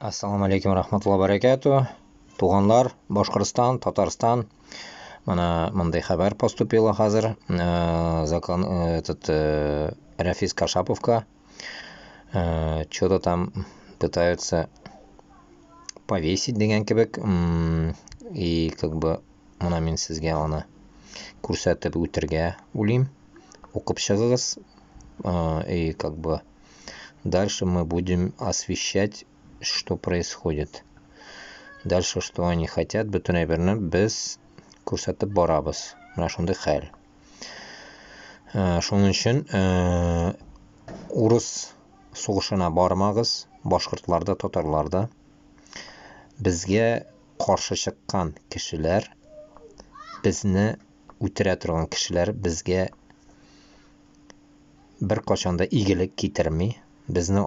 Assalomu alaykum rahmatullohi barakatuh. Туганлар, Башкортстан, Татарстан. Mana bunday xabar поступило hozir. Закон Рафис Кашаповка. Что-то там пытаются повесить degan kebek. И как бы мына мен сезгә аны күрсәтеп үтәргә уйлыйм. Укып чыгыгыз. И как бы дальше мы будем освещать, что происходит. Дальше, что они хотят, бөтен әйберне без күрсәтеп барабыз. Менә шундый хәл. Шуның өчен урыс сугышына бармагыз, башкортларда, татарларда. Безгә каршы чыккан кешеләр, безне үтерә торган кешеләр безгә бер качан да игелек китерми. Безне